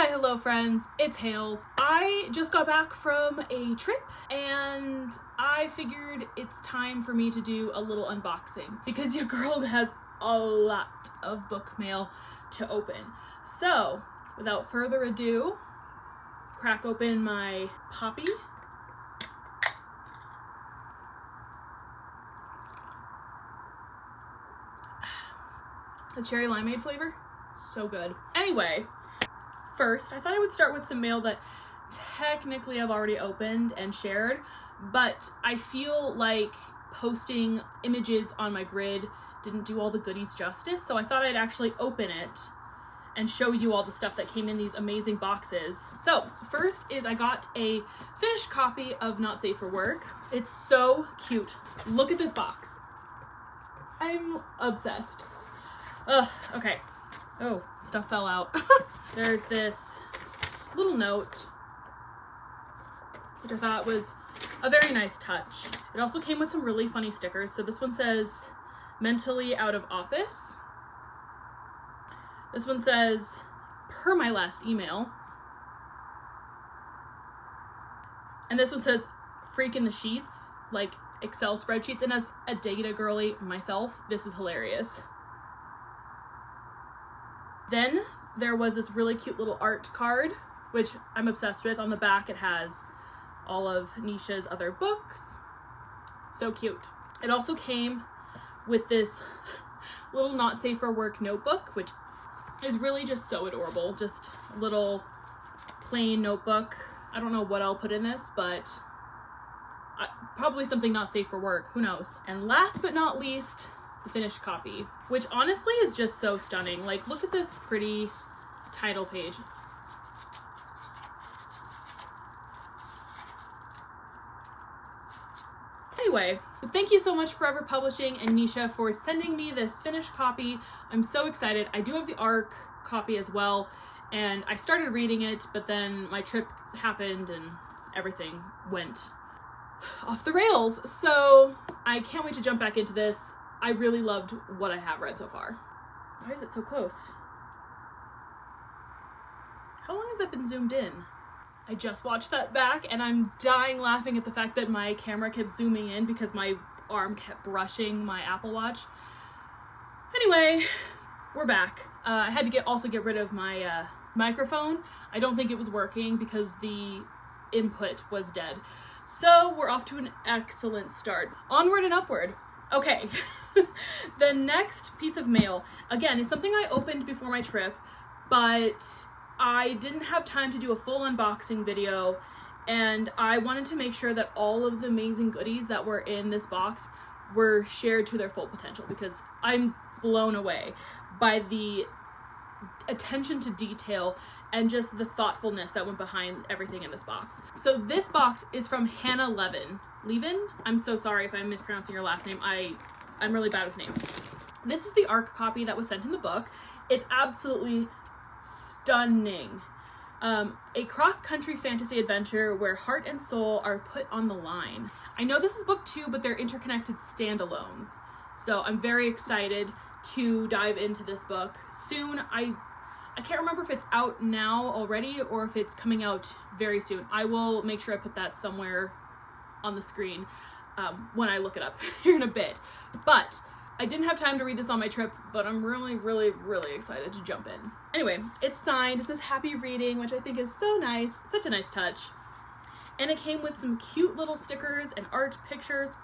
Hi, hello friends, it's Hales. I just got back from a trip and I figured it's time for me to do a little unboxing because your girl has a lot of book mail to open. So, without further ado, crack open my Poppy. The cherry limeade flavor, so good. Anyway, first, I thought I would start with some mail that technically I've already opened and shared, but I feel like posting images on my grid didn't do all the goodies justice, so I thought I'd actually open it and show you all the stuff that came in these amazing boxes. So, first is I got a finished copy of Not Safe for Work. It's so cute. Look at this box. I'm obsessed. Okay. Oh, stuff fell out. There's this little note, which I thought was a very nice touch. It also came with some really funny stickers. So this one says, mentally out of office. This one says, per my last email. And this one says, freak in the sheets, like Excel spreadsheets. And as a data girly myself, this is hilarious. Then there was this really cute little art card, which I'm obsessed with. On the back, it has all of Nisha's other books. So cute. It also came with this little Not Safe for Work notebook, which is really just so adorable. Just a little plain notebook. I don't know what I'll put in this, but probably something not safe for work. Who knows? And last but not least, the finished copy, which honestly is just so stunning. Like, look at this pretty title page. Anyway, thank you so much Forever Publishing and Nisha for sending me this finished copy. I'm so excited. I do have the ARC copy as well, and I started reading it, but then my trip happened and everything went off the rails. So I can't wait to jump back into this. I really loved what I have read so far. Why is it so close? How long has that been zoomed in? I just watched that back and I'm dying laughing at the fact that my camera kept zooming in because my arm kept brushing my Apple Watch. Anyway, we're back. I had to also get rid of my microphone. I don't think it was working because the input was dead. So we're off to an excellent start. Onward and upward. Okay, the next piece of mail, again, is something I opened before my trip, but I didn't have time to do a full unboxing video, and I wanted to make sure that all of the amazing goodies that were in this box were shared to their full potential, because I'm blown away by the attention to detail and just the thoughtfulness that went behind everything in this box. So this box is from Hannah Levin. I'm so sorry if I'm mispronouncing your last name. I'm really bad with names. This is the ARC copy that was sent in the book. It's absolutely stunning. A cross-country fantasy adventure where heart and soul are put on the line. I know this is book 2, but they're interconnected standalones. So I'm very excited to dive into this book soon. I can't remember if it's out now already or if it's coming out very soon. I will make sure I put that somewhere on the screen when I look it up here in a bit. But I didn't have time to read this on my trip, but I'm really, really, really excited to jump in. Anyway, it's signed. It says happy reading, which I think is so nice. Such a nice touch. And it came with some cute little stickers and art cards.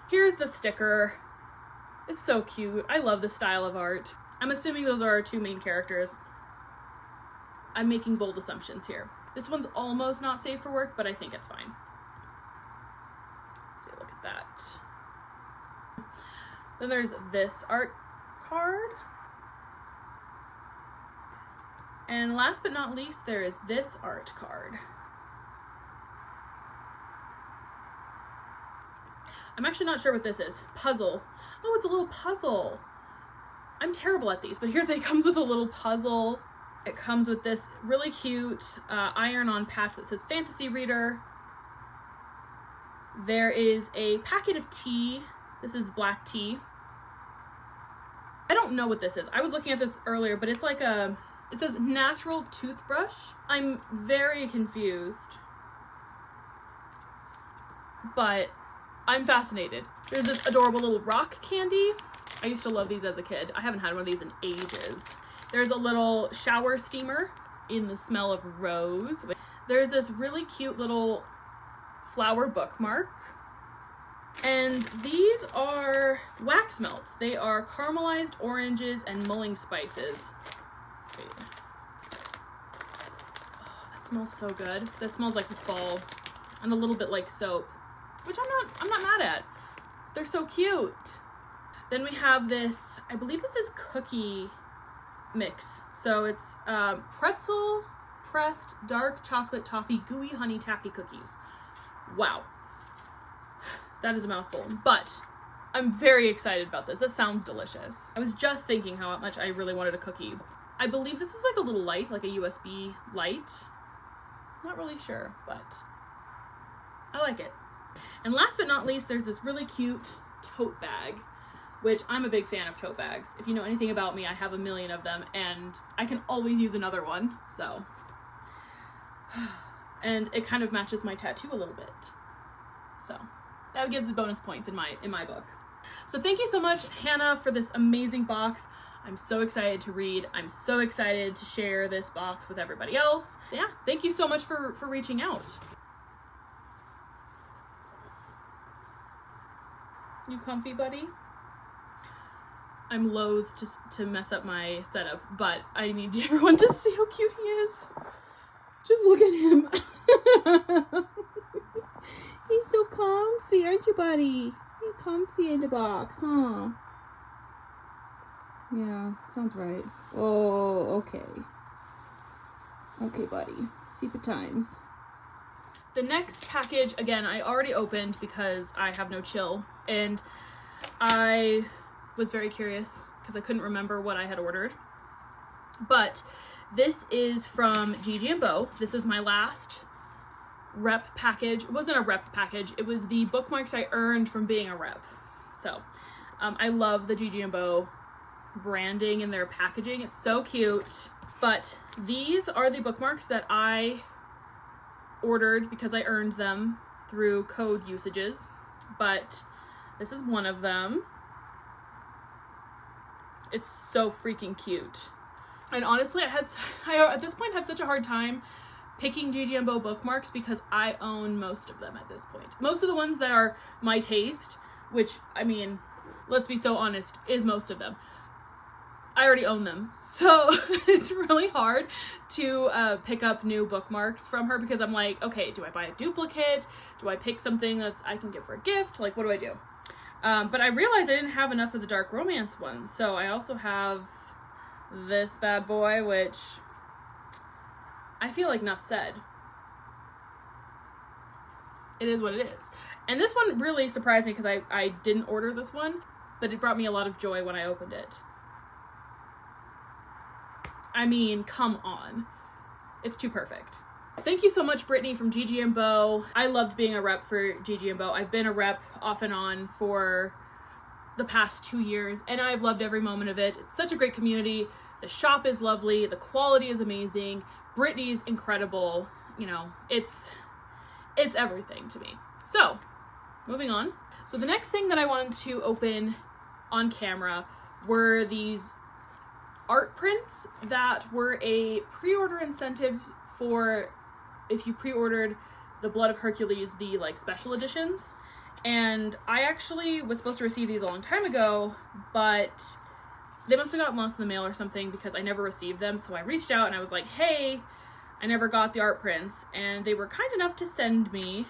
Here's the sticker. It's so cute. I love this style of art. I'm assuming those are our two main characters. I'm making bold assumptions here. This one's almost not safe for work, but I think it's fine. Let's take a look at that. Then there's this art card. And last but not least, there is this art card. I'm actually not sure what this is. Puzzle. Oh, it's a little puzzle. I'm terrible at these, but it comes with a little puzzle. It comes with this really cute iron-on patch that says Fantasy Reader. There is a packet of tea. This is black tea. I don't know what this is. I was looking at this earlier, but it's like a It says natural toothbrush. I'm very confused, but I'm fascinated. There's this adorable little rock candy. I used to love these as a kid. I haven't had one of these in ages. There's a little shower steamer in the smell of rose. There's this really cute little flower bookmark. And these are wax melts. They are caramelized oranges and mulling spices. Wait. Oh, that smells so good. That smells like the fall and a little bit like soap, which I'm not mad at. They're so cute. Then we have this, I believe this is cookie mix. So it's pretzel pressed dark chocolate toffee gooey honey taffy cookies. Wow. That is a mouthful, but I'm very excited about this. This sounds delicious. I was just thinking how much I really wanted a cookie. I believe this is like a little light, like a USB light. Not really sure, but I like it. And last but not least, there's this really cute tote bag, which I'm a big fan of tote bags. If you know anything about me, I have a million of them and I can always use another one, so. And it kind of matches my tattoo a little bit. So that gives it bonus points in my book. So thank you so much, Hannah, for this amazing box. I'm so excited to read. I'm so excited to share this box with everybody else. Yeah, thank you so much for reaching out. You comfy, buddy? I'm loath to mess up my setup, but I need everyone to see how cute he is. Just look at him. He's so comfy, aren't you, buddy? You're comfy in the box, huh? Yeah, sounds right. Oh, okay. Okay, buddy. Super times. The next package, again, I already opened because I have no chill, and I was very curious because I couldn't remember what I had ordered. But this is from Gigi & Bo. This is my last rep package. It wasn't a rep package. It was the bookmarks I earned from being a rep. So I love the Gigi & Bo branding and their packaging. It's so cute. But these are the bookmarks that I ordered because I earned them through code usages. But this is one of them. It's so freaking cute. And honestly, I at this point have such a hard time picking Gigi & Bo bookmarks because I own most of them at this point. Most of the ones that are my taste, which, I mean, let's be so honest, is most of them. I already own them. So it's really hard to pick up new bookmarks from her because I'm like, okay, do I buy a duplicate? Do I pick something that's I can give for a gift? Like, what do I do? But I realized I didn't have enough of the dark romance ones. So I also have this bad boy, which I feel like enough said. It is what it is. And this one really surprised me because I didn't order this one, but it brought me a lot of joy when I opened it. I mean, come on. It's too perfect. Thank you so much, Brittany from Gigi & Bo. I loved being a rep for Gigi & Bo. I've been a rep off and on for the past 2 years, and I've loved every moment of it. It's such a great community. The shop is lovely. The quality is amazing. Brittany's incredible. You know, it's everything to me. So, moving on. So the next thing that I wanted to open on camera were these art prints that were a pre-order incentive for if you pre-ordered the Blood of Hercules, the like special editions. And I actually was supposed to receive these a long time ago, but they must have gotten lost in the mail or something because I never received them. So I reached out and I was like, hey, I never got the art prints. And they were kind enough to send me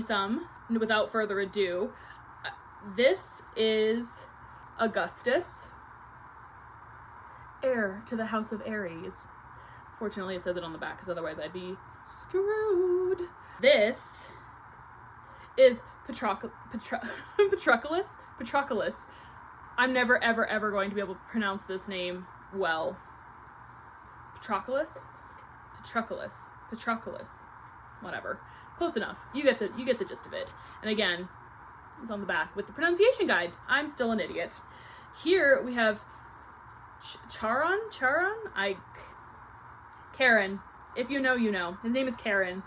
some. And without further ado, this is Augustus, heir to the House of Ares. Fortunately, it says it on the back because otherwise I'd be screwed. This is Patroclus. I'm never, ever, ever going to be able to pronounce this name well. Patroclus, whatever. Close enough. You get the gist of it. And again, it's on the back with the pronunciation guide. I'm still an idiot. Here we have Charon? Karen. If you know, you know. His name is Karen.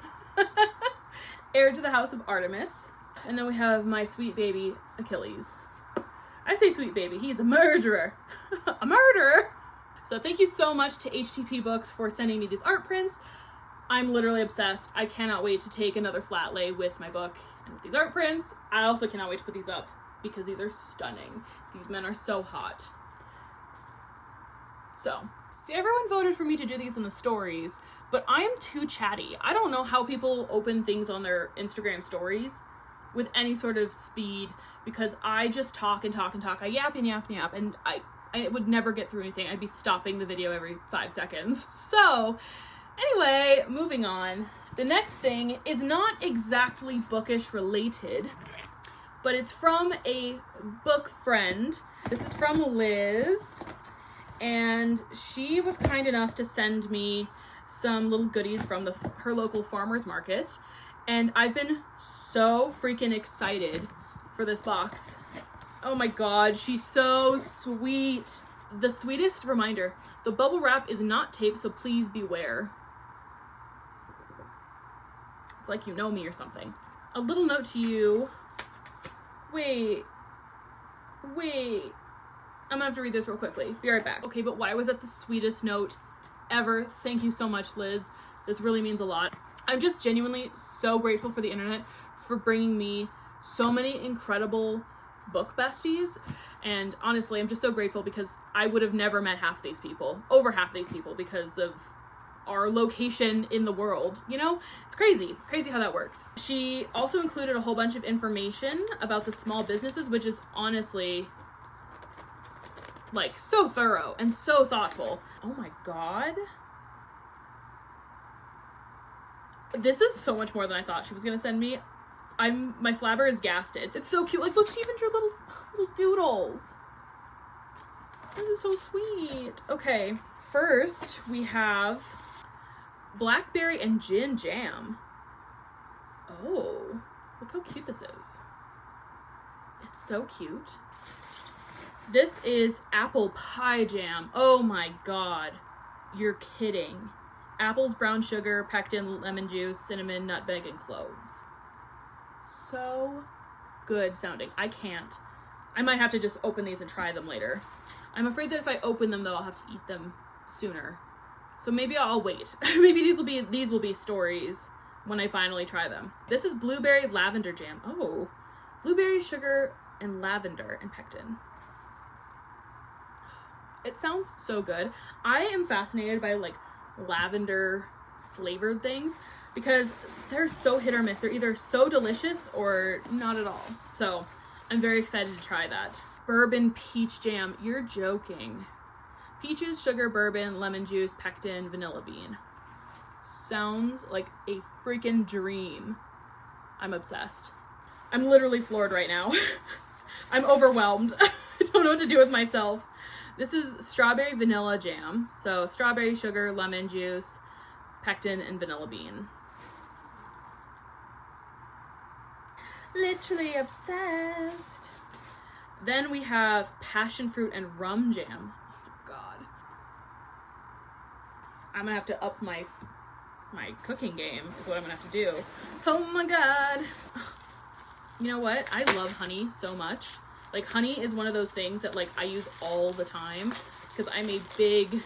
Heir to the House of Artemis. And then we have my sweet baby, Achilles. I say sweet baby, he's a murderer. A murderer! So thank you so much to HTP Books for sending me these art prints. I'm literally obsessed. I cannot wait to take another flat lay with my book and with these art prints. I also cannot wait to put these up because these are stunning. These men are so hot. So, see, everyone voted for me to do these in the stories, but I am too chatty. I don't know how people open things on their Instagram stories with any sort of speed because I just talk and talk and talk. I yap and yap and yap, and I would never get through anything. I'd be stopping the video every 5 seconds. So, anyway, moving on. The next thing is not exactly bookish related, but it's from a book friend. This is from Liz, and she was kind enough to send me some little goodies from her local farmer's market, and I've been so freaking excited for this box. Oh my god, she's so sweet. The sweetest reminder, the bubble wrap is not tape, so please beware. It's like you know me or something. A little note to you. Wait. I'm gonna have to read this real quickly. Be right back. Okay, but why was that the sweetest note ever? Thank you so much, Liz. This really means a lot. I'm just genuinely so grateful for the internet for bringing me so many incredible book besties, and honestly I'm just so grateful because I would have never met over half these people because of our location in the world. You know, it's crazy how that works. She also included a whole bunch of information about the small businesses, which is honestly like so thorough and so thoughtful. Oh my god, this is so much more than I thought she was gonna send me. My flabber is gasted. It's so cute. Like, look, she even drew little doodles. This is so sweet. Okay, first we have blackberry and gin jam. Oh, look how cute this is. It's so cute. This is apple pie jam. Oh my god. You're kidding. Apples, brown sugar, pectin, lemon juice, cinnamon, nutmeg, and cloves. So good sounding. I can't. I might have to just open these and try them later. I'm afraid that if I open them though, I'll have to eat them sooner. So maybe I'll wait. Maybe these will be stories when I finally try them. This is blueberry lavender jam. Oh, blueberry, sugar, and lavender and pectin. It sounds so good. I am fascinated by like lavender flavored things because they're so hit or miss. They're either so delicious or not at all. So I'm very excited to try that. Bourbon peach jam. You're joking. Peaches, sugar, bourbon, lemon juice, pectin, vanilla bean. Sounds like a freaking dream. I'm obsessed. I'm literally floored right now. I'm overwhelmed. I don't know what to do with myself. This is strawberry vanilla jam. So strawberry, sugar, lemon juice, pectin, and vanilla bean. Literally obsessed. Then we have passion fruit and rum jam. Oh my god. I'm gonna have to up my cooking game is what I'm gonna have to do. Oh my god. You know what? I love honey so much. Like, honey is one of those things that like I use all the time because I'm a big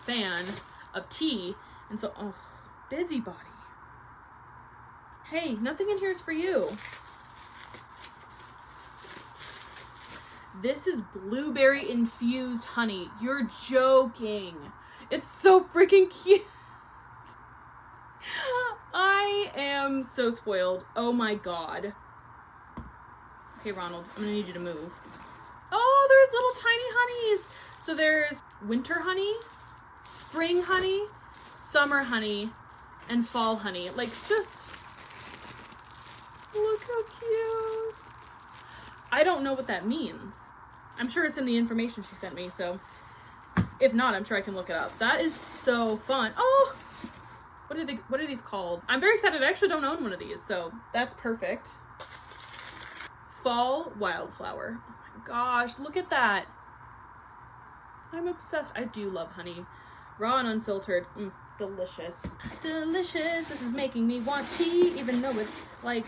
fan of tea. And so, oh, busybody. Hey, nothing in here is for you. This is blueberry infused honey. You're joking. It's so freaking cute. I am so spoiled. Oh my god. Okay, Ronald, I'm gonna need you to move. Oh, there's little tiny honeys. So there's winter honey, spring honey, summer honey, and fall honey. Like, just look how cute. I don't know what that means. I'm sure it's in the information she sent me, so if not, I'm sure I can look it up. That is so fun. Oh, what are these called? I'm very excited. I actually don't own one of these, so that's perfect. Fall wildflower. Oh my gosh, look at that. I'm obsessed. I do love honey. Raw and unfiltered. Delicious. Delicious. This is making me want tea, even though it's like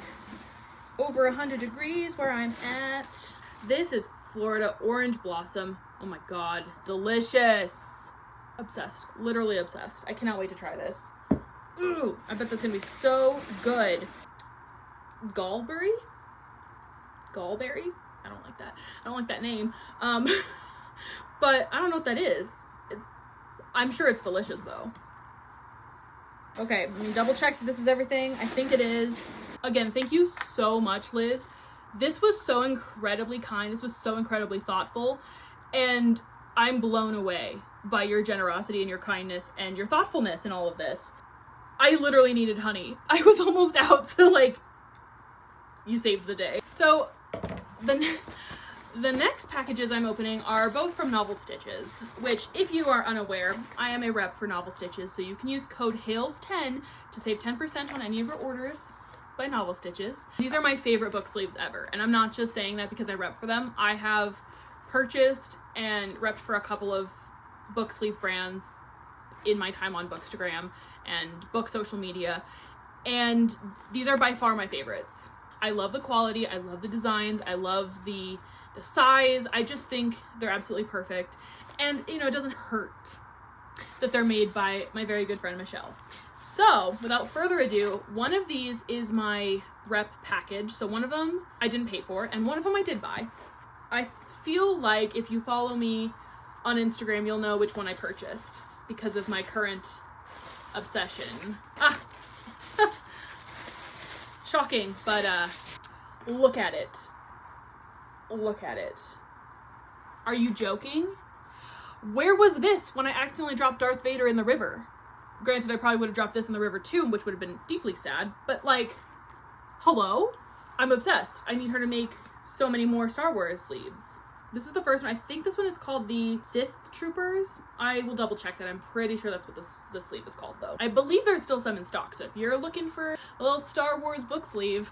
over 100 degrees where I'm at. This is Florida Orange Blossom. Oh my god. Delicious. Obsessed. Literally obsessed. I cannot wait to try this. Ooh, I bet that's gonna be so good. Gallberry? Gallberry? I don't like that. I don't like that name. But I don't know what that is. I'm sure it's delicious though. Okay, let me double check that this is everything. I think it is. Again, thank you so much, Liz. This was so incredibly kind. This was so incredibly thoughtful. And I'm blown away by your generosity and your kindness and your thoughtfulness in all of this. I literally needed honey. I was almost out, so like, you saved the day. So, the next packages I'm opening are both from Novel Stitches, which, if you are unaware, I am a rep for Novel Stitches, so you can use code HALES10 to save 10% on any of your orders by Novel Stitches. These are my favorite book sleeves ever, and I'm not just saying that because I rep for them. I have purchased and repped for a couple of book sleeve brands in my time on Bookstagram and book social media, and these are by far my favorites. I love the quality, I love the designs, I love the size. I just think they're absolutely perfect. And, you know, it doesn't hurt that they're made by my very good friend, Michelle. So, without further ado, one of these is my rep package. So one of them I didn't pay for, and one of them I did buy. I feel like if you follow me on Instagram, you'll know which one I purchased because of my current obsession. Shocking, but look at it. Look at it. Are you joking? Where was this when I accidentally dropped Darth Vader in the river? Granted, I probably would have dropped this in the river too, which would have been deeply sad, but like, hello? I'm obsessed. I need her to make so many more Star Wars sleeves. This is the first one. I think this one is called the Sith Troopers. I will double check that. I'm pretty sure that's what this sleeve is called though. I believe there's still some in stock, so if you're looking for a little Star Wars book sleeve,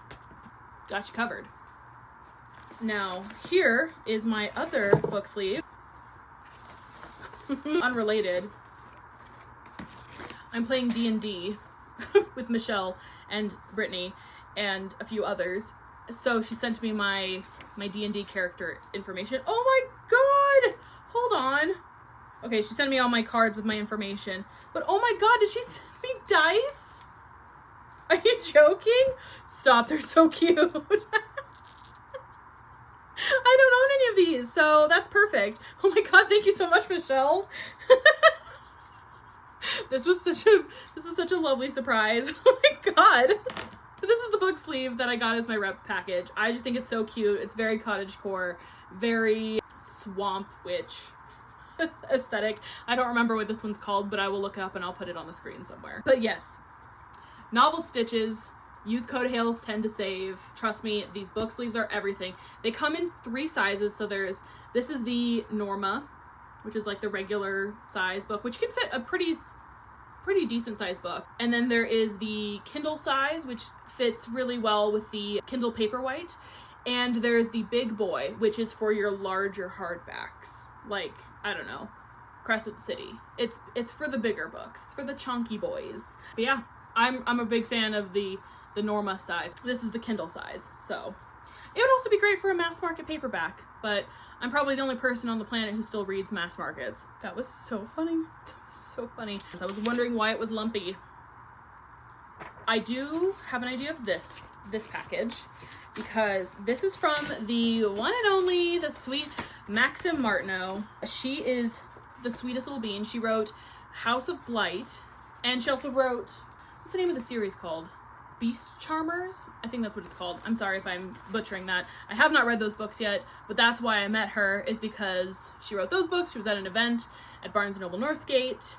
got you covered. Now, here is my other book sleeve. Unrelated. I'm playing D&D with Michelle and Brittany and a few others. So she sent me my D&D character information. Oh my god! Hold on. Okay, she sent me all my cards with my information. But oh my god, did she send me dice? Are you joking? Stop, they're so cute. I don't own any of these, so that's perfect. Oh my god, thank you so much, Michelle. This was such a lovely surprise. Oh my god. This is the book sleeve that I got as my rep package. I just think it's so cute. It's very cottagecore, very swamp witch aesthetic. I don't remember what this one's called, but I will look it up and I'll put it on the screen somewhere. But yes, Novel Stitches. Use code HALES10 to save. Trust me, these book sleeves are everything. They come in 3 sizes, so this is the Norma, which is like the regular size book, which can fit a pretty decent size book. And then there is the Kindle size, which fits really well with the Kindle Paperwhite. And there's the Big Boy, which is for your larger hardbacks. Like, I don't know, Crescent City. It's for the bigger books. It's for the chunky boys. But yeah, I'm a big fan of the Norma size. This is the Kindle size, so it would also be great for a mass market paperback, but I'm probably the only person on the planet who still reads mass markets. That was so funny. That was so funny. I was wondering why it was lumpy. I do have an idea of this package, because this is from the one and only, the sweet Maxim Martineau. She is the sweetest little bean. She wrote House of Blight, and she also wrote, what's the name of the series called? Beast Charmers? I think that's what it's called. I'm sorry if I'm butchering that. I have not read those books yet, but that's why I met her, is because she wrote those books. She was at an event at Barnes & Noble Northgate.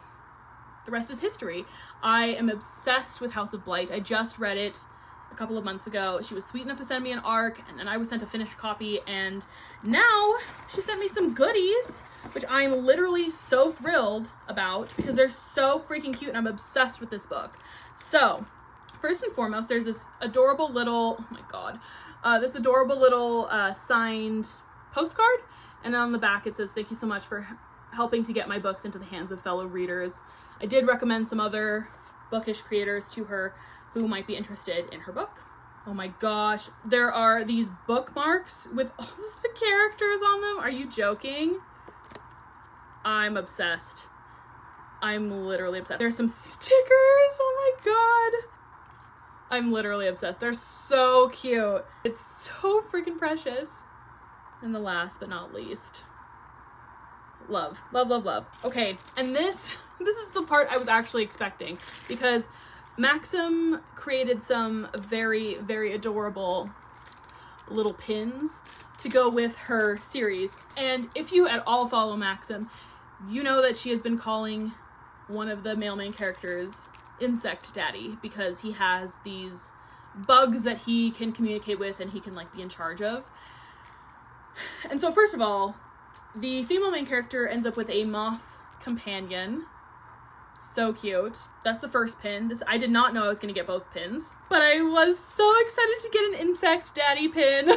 The rest is history. I am obsessed with House of Blight. I just read it a couple of months ago. She was sweet enough to send me an ARC, and then I was sent a finished copy, and now she sent me some goodies, which I'm literally so thrilled about because they're so freaking cute, and I'm obsessed with this book. So, first and foremost, there's this adorable little, oh my god, this adorable little signed postcard, and then on the back it says, thank you so much for helping to get my books into the hands of fellow readers. I did recommend some other bookish creators to her who might be interested in her book. Oh my gosh, there are these bookmarks with all of the characters on them. Are you joking? I'm obsessed. I'm literally obsessed. There's some stickers, oh my god. I'm literally obsessed. They're so cute. It's so freaking precious. And the last but not least, love, love, love, love. Okay, and this is the part I was actually expecting, because Maxim created some very, very adorable little pins to go with her series. And if you at all follow Maxim, you know that she has been calling one of the male main characters Insect Daddy, because he has these bugs that he can communicate with and he can like be in charge of. And so first of all, the female main character ends up with a moth companion. So cute. That's the first pin. I did not know I was going to get both pins, but I was so excited to get an Insect Daddy pin.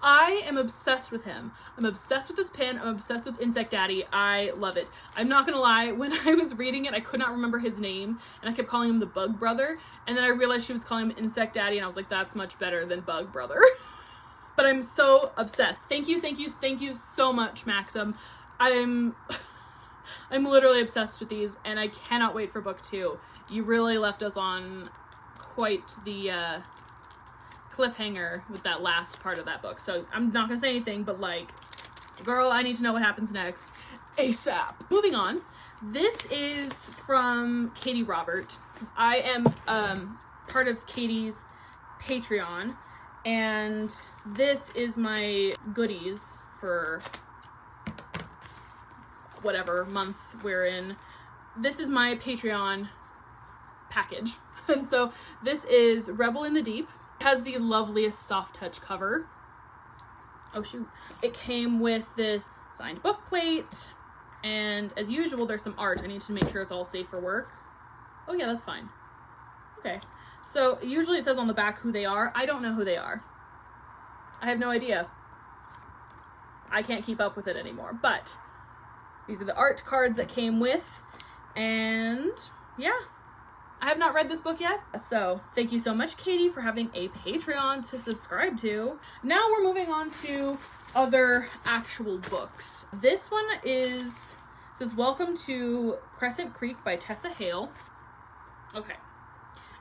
I am obsessed with him. I'm obsessed with this pin. I'm obsessed with Insect Daddy. I love it. I'm not gonna lie, when I was reading it, I could not remember his name, and I kept calling him the Bug Brother, and then I realized she was calling him Insect Daddy, and I was like, that's much better than Bug Brother. But I'm so obsessed. Thank you, thank you, thank you so much, Maxim. I'm literally obsessed with these, and I cannot wait for book 2. You really left us on quite the cliffhanger with that last part of that book. So I'm not gonna say anything, but like, girl, I need to know what happens next ASAP. Moving on. This is from Katie Robert. I am part of Katie's Patreon, and this is my goodies for whatever month we're in. This is my Patreon package. And so this is Rebel in the Deep. It has the loveliest soft touch cover. Oh shoot. It came with this signed book plate, and as usual there's some art. I need to make sure it's all safe for work. Oh yeah, that's fine. Okay. So usually it says on the back who they are. I don't know who they are. I have no idea. I can't keep up with it anymore, but these are the art cards that came with, and yeah. I have not read this book yet, so thank you so much, Katie, for having a Patreon to subscribe to. Now we're moving on to other actual books. This one says Welcome to Crescent Creek by Tessa Hale. Okay,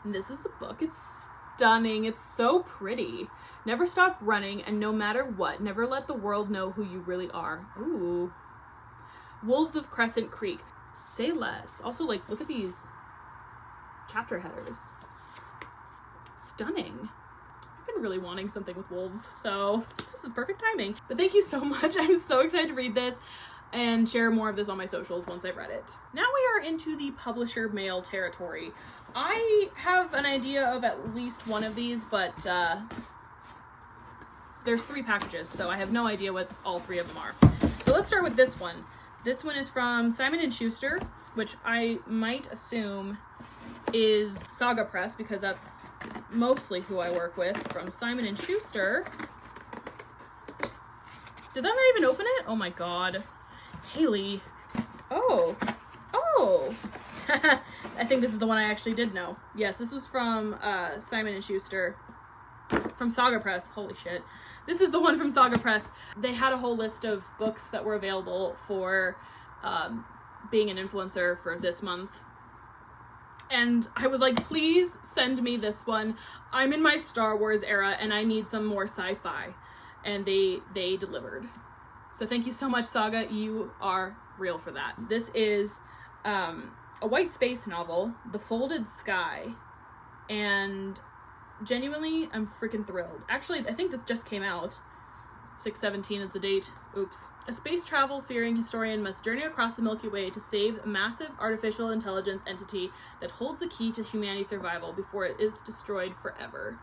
and this is the book. It's stunning. It's so pretty. Never stop running, and no matter what, never let the world know who you really are. Ooh. Wolves of Crescent Creek. Say less. Also, like, look at these chapter headers. Stunning. I've been really wanting something with wolves, so this is perfect timing. But thank you so much. I'm so excited to read this and share more of this on my socials once I've read it. Now we are into the publisher mail territory. I have an idea of at least one of these, but there's 3 packages, so I have no idea what all 3 of them are. So let's start with this one. This one is from Simon & Schuster, which I might assume is Saga Press, because that's mostly who I work with. From Simon & Schuster. Did that not even open it? Oh my god. Haley. Oh. I think this is the one I actually did know. Yes, this was from Simon & Schuster. From Saga Press. Holy shit. This is the one from Saga Press. They had a whole list of books that were available for being an influencer for this month. And I was like, please send me this one. I'm in my Star Wars era and I need some more sci-fi. And they delivered. So thank you so much, Saga. You are real for that. This is a white space novel, The Folded Sky. And genuinely, I'm freaking thrilled. Actually, I think this just came out. 6/17 is the date. Oops. A space travel-fearing historian must journey across the Milky Way to save a massive artificial intelligence entity that holds the key to humanity's survival before it is destroyed forever.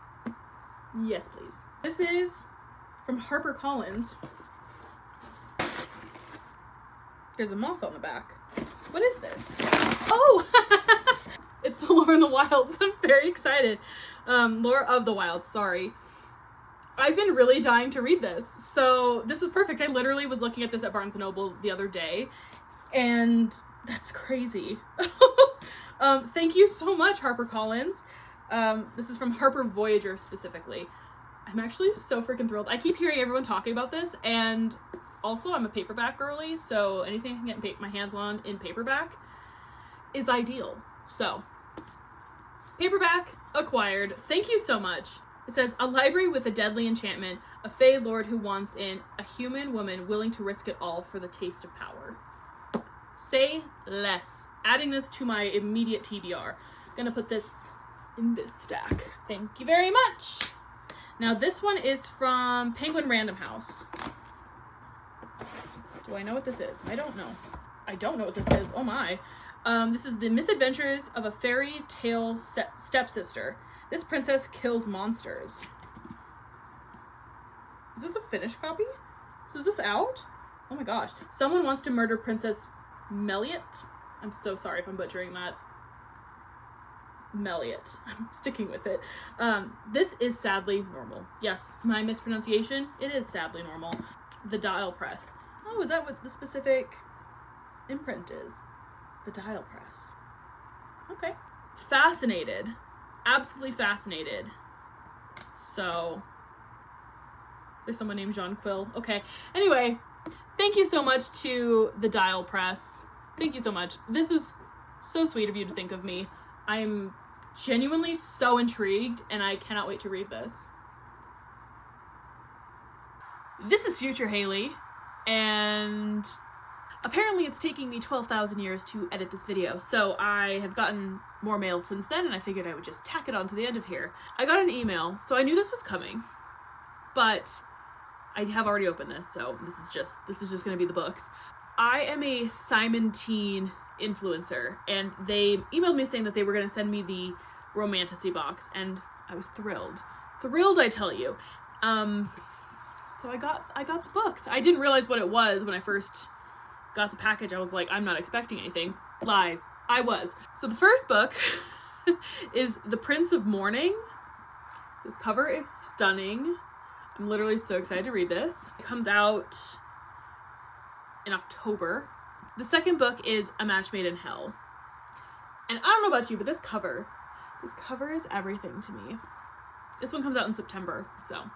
Yes, please. This is from HarperCollins. There's a moth on the back. What is this? Oh! It's the Lore in the Wilds. I'm very excited. Lore of the Wilds, sorry. I've been really dying to read this, so this was perfect. I literally was looking at this at Barnes & Noble the other day, and that's crazy. Thank you so much, HarperCollins. This is from Harper Voyager specifically. I'm actually so freaking thrilled. I keep hearing everyone talking about this, and also I'm a paperback girly, so anything I can get my hands on in paperback is ideal. So, paperback acquired. Thank you so much. It says, a library with a deadly enchantment, a fey lord who wants in, a human woman willing to risk it all for the taste of power. Say less. Adding this to my immediate TBR. Gonna put this in this stack. Thank you very much. Now this one is from Penguin Random House. Do I know what this is? I don't know. I don't know what this is. Oh my. This is The Misadventures of a Fairy Tale Stepsister. This princess kills monsters. Is this a finished copy? So is this out? Oh my gosh. Someone wants to murder Princess Meliot. I'm so sorry if I'm butchering that. Meliot. I'm sticking with it. This is sadly normal. Yes, my mispronunciation. It is sadly normal. The Dial Press. Oh, is that what the specific imprint is? The Dial Press. Okay. Fascinated. Absolutely fascinated. So, there's someone named Jean Quill. Okay. Anyway, thank you so much to the Dial Press. Thank you so much. This is so sweet of you to think of me. I'm genuinely so intrigued, and I cannot wait to read this. This is Future Haley, and apparently it's taking me 12,000 years to edit this video, so I have gotten more mail since then, and I figured I would just tack it on to the end of here. I got an email, so I knew this was coming, but I have already opened this, so this is just gonna be the books. I am a Simon Teen influencer, and they emailed me saying that they were gonna send me the Romantasy box, and I was thrilled. Thrilled, I tell you. So I got the books. I didn't realize what it was when I first got the package. I was like, I'm not expecting anything. Lies. I was. So the first book is The Prince of Morning. This cover is stunning. I'm literally so excited to read this. It comes out in October. The second book is A Match Made in Hell. And I don't know about you, but this cover is everything to me. This one comes out in September, so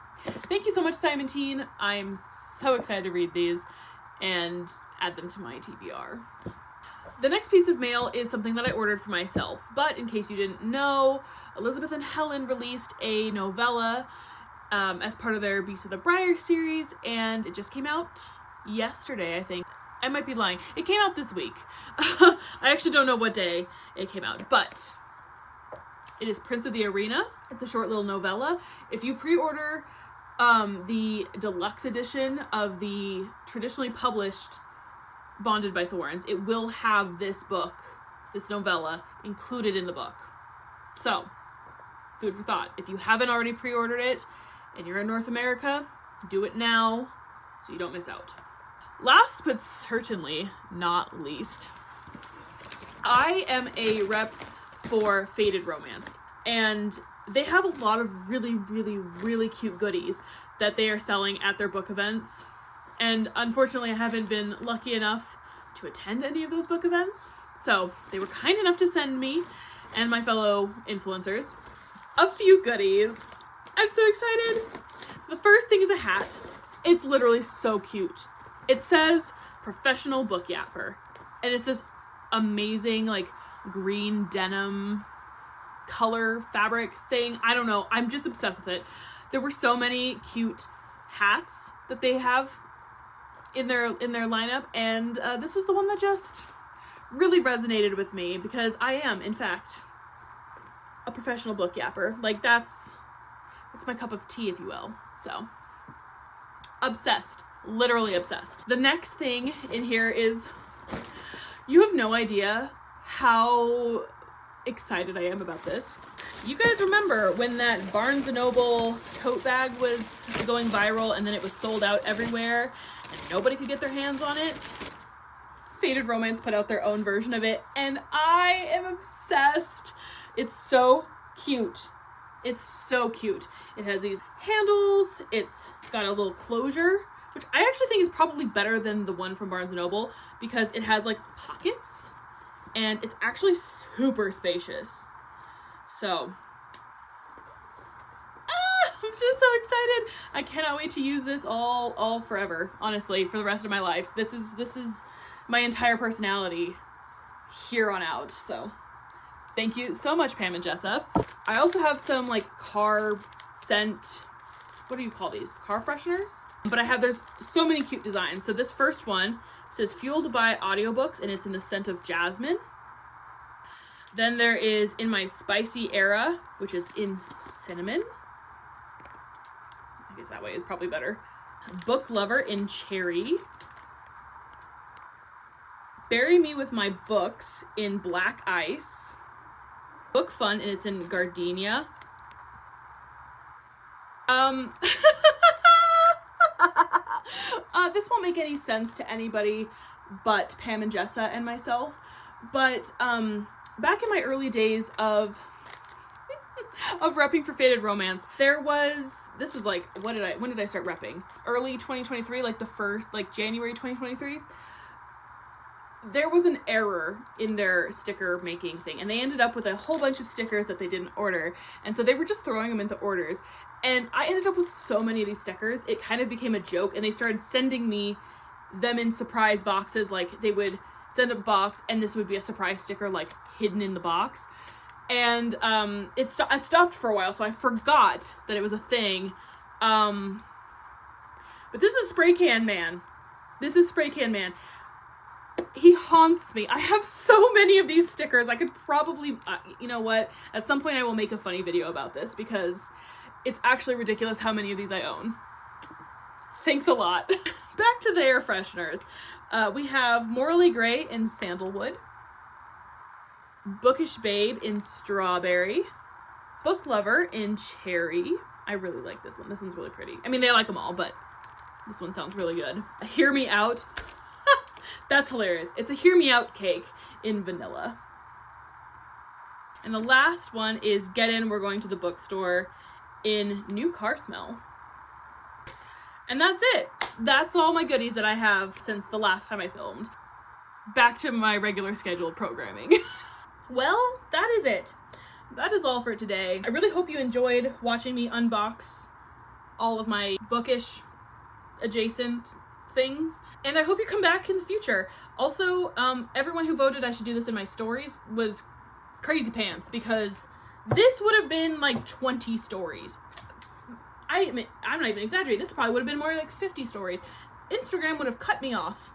thank you so much, Simon Teen. I'm so excited to read these and add them to my TBR. The next piece of mail is something that I ordered for myself, but in case you didn't know, Elizabeth and Helen released a novella as part of their Beasts of the Briar series, and it just came out yesterday, I think. I might be lying. It came out this week. I actually don't know what day it came out, but it is Prince of the Arena. It's a short little novella. If you pre-order the deluxe edition of the traditionally published Bonded by Thorns, it will have this book, this novella, included in the book. So, food for thought. If you haven't already pre-ordered it and you're in North America, do it now so you don't miss out. Last but certainly not least, I am a rep for Faded Romance, and they have a lot of really, really, really cute goodies that they are selling at their book events. And unfortunately, I haven't been lucky enough to attend any of those book events. So they were kind enough to send me and my fellow influencers a few goodies. I'm so excited. So the first thing is a hat. It's literally so cute. It says Professional Book Yapper, and it's this amazing like green denim color fabric thing. I don't know. I'm just obsessed with it. There were so many cute hats that they have in their lineup, and this was the one that just really resonated with me because I am, in fact, a professional book yapper. Like that's my cup of tea, if you will. So obsessed. Literally obsessed. The next thing in here is, you have no idea how excited I am about this. You guys remember when that Barnes & Noble tote bag was going viral and then it was sold out everywhere and nobody could get their hands on it? Faded Romance put out their own version of it, and I am obsessed. It's so cute. It's so cute. It has these handles. It's got a little closure, which I actually think is probably better than the one from Barnes & Noble because it has like pockets and it's actually super spacious. So, I'm just so excited. I cannot wait to use this all forever, honestly, for the rest of my life. This is my entire personality here on out. So, thank you so much, Pam and Jessup. I also have some like car scent, what do you call these? Car fresheners? But there's so many cute designs. So this first one says fueled by audiobooks and it's in the scent of jasmine. Then there is in my spicy era, which is in cinnamon. I guess that way is probably better. Book lover in cherry. Bury me with my books in black ice. Book fun and it's in gardenia. This won't make any sense to anybody but Pam and Jessa and myself, but back in my early days of repping for Faded Romance, this was like, when did I start repping? Early 2023, like January 2023. There was an error in their sticker making thing, and they ended up with a whole bunch of stickers that they didn't order, and so they were just throwing them into orders, and I ended up with so many of these stickers, it kind of became a joke, and they started sending me them in surprise boxes. Like, they would send a box, and this would be a surprise sticker, like, hidden in the box, and I stopped for a while, so I forgot that it was a thing, but this is Spray Can Man. This is Spray Can Man. He haunts me. I have so many of these stickers. I could probably, you know what? At some point I will make a funny video about this because it's actually ridiculous how many of these I own. Thanks a lot. Back to the air fresheners. We have Morally Grey in sandalwood. Bookish Babe in strawberry. Book Lover in cherry. I really like this one. This one's really pretty. I mean, they like them all, but this one sounds really good. Hear Me Out. That's hilarious. It's a Hear Me Out cake in vanilla. And the last one is Get In, We're Going to the Bookstore in New Car Smell. And that's it. That's all my goodies that I have since the last time I filmed. Back to my regular scheduled programming. Well, that is it. That is all for today. I really hope you enjoyed watching me unbox all of my bookish adjacent things, and I hope you come back in the future. Also, everyone who voted I should do this in my stories was crazy pants, because this would have been like 20 stories. I'm not even exaggerating. This probably would have been more like 50 stories. Instagram would have cut me off.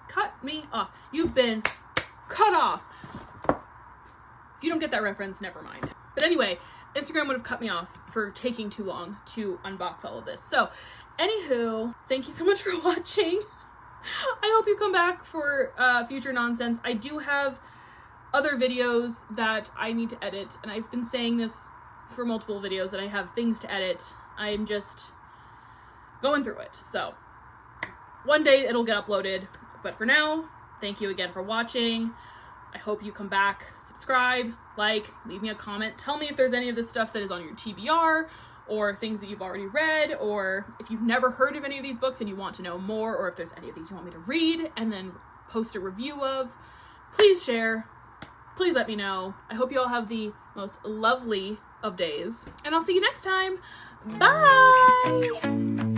Cut me off. You've been cut off. If you don't get that reference, never mind. But anyway, Instagram would have cut me off for taking too long to unbox all of this. So, anywho, thank you so much for watching. I hope you come back for future nonsense. I do have other videos that I need to edit, and I've been saying this for multiple videos that I have things to edit. I'm just going through it. So, one day it'll get uploaded. But for now, thank you again for watching. I hope you come back, subscribe, like, leave me a comment. Tell me if there's any of this stuff that is on your TBR, or things that you've already read, or if you've never heard of any of these books and you want to know more, or if there's any of these you want me to read and then post a review of. Please share. Please let me know. I hope you all have the most lovely of days, and I'll see you next time. Bye!